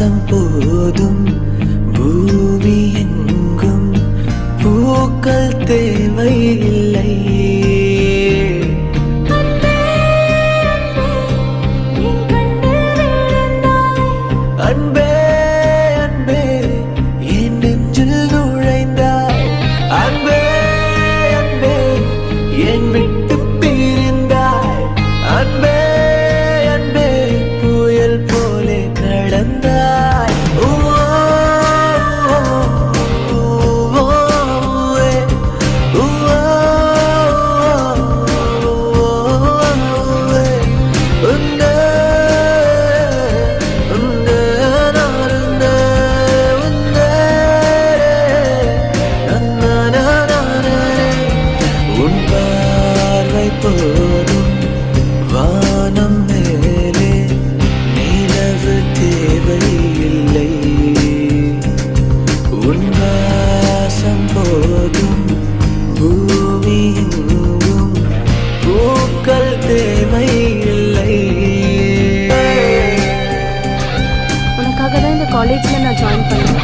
வாசம் போதும் பூமி எங்கும் பூக்கள் தேவையில்லை. அன்பே அன்பே என் நெஞ்சில் நுழைந்தாய். அன்பே அன்பே என் விட்டு பிரிந்தாய். அன்பே அன்பே புயல் போலே கடந்தாய். உன் பார்வை போதும் வானம் மேலே நிலவு தேவையில்லை. உன் வாசம் போதும் பூமி எங்கும் பூக்கள் தேவையில்லை. உனக்காக தான் இந்த காலேஜில் நான் ஜாயின் பண்ணேன்.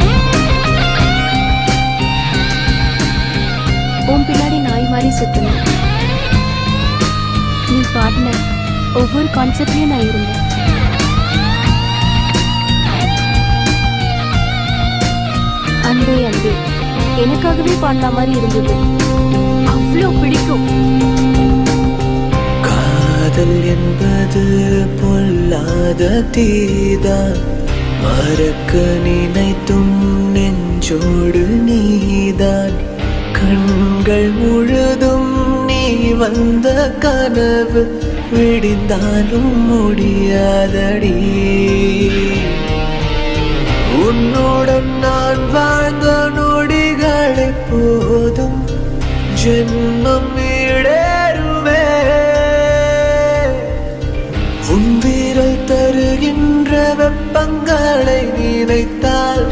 உன் பின்னாடி நாய் மாதிரி சுற்றினேன். நீ பாடின ஒவ்வொரு கான்செப்ட்லையும் நான் இருந்தேன். அன்பே அன்பே எனக்காகவே பாடின மாதிரி இருந்தது. அவ்வளோ பிடிக்கும். காதல் என்பது பொல்லாத தீதான். மறக்க நினைத்தும் நெஞ்சோடு நீதான். கண்கள் முழுதும் நீ வந்த கனவு விடிந்தாலும் முடியாதடி. உன்னுடன் நான் வாழ்ந்த நொடிகளை போதும் ஜென்மம் ஈடேறுமே. உன் வீரல் தருகின்ற வெப்பங்களை நினைத்தால்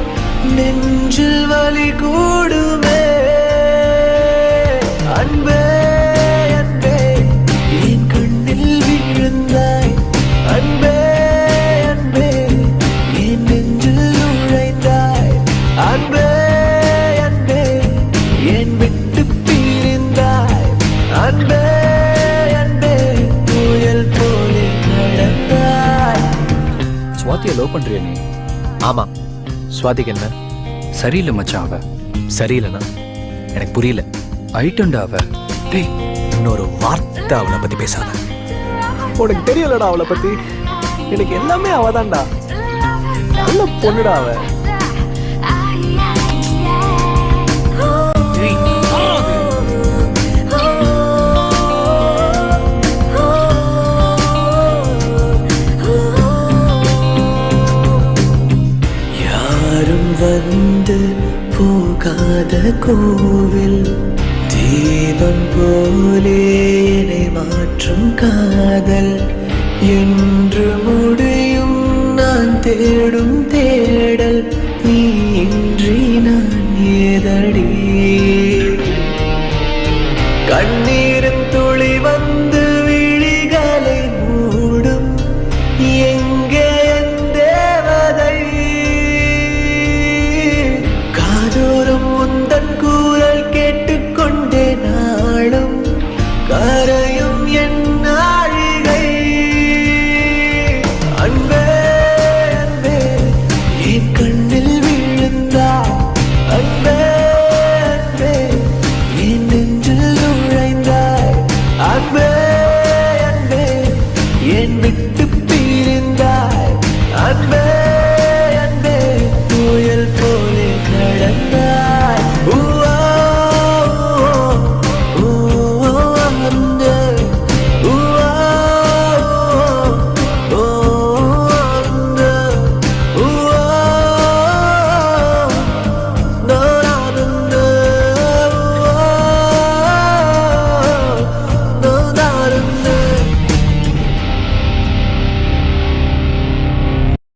நெஞ்சில் வலி கூடுமே. அன்பே அன்பே என் கண்ணில் விழுந்தாய். அன்பே அன்பே என் நெஞ்சில் நுழைந்தாய். அன்பே அன்பே என் விட்டு பிரிந்தாய். அன்பே அன்பே புயல் போலே கடந்தாய். ஸ்வாதியை லவ் பண்றியா நீ? ஆமா. ஸ்வாதிக்கு என்ன? சரியில்லை மச்சான். அவ சரியில்லைண்ணா எனக்கு புரியல. ஐட்டண்டா அவ. டேய் இன்னொரு வார்த்தை அவளை பத்தி பேசாத. உனக்கு தெரியலடா அவளை பத்தி. எனக்கு எல்லாமே அவதான்டா. நல்ல பொண்ணுடா அவ. யாரும் வந்து போகாத கோவில் தீபம் போலே என்னை மாற்றும் காதல் என்று முடியும். நான் தேடும்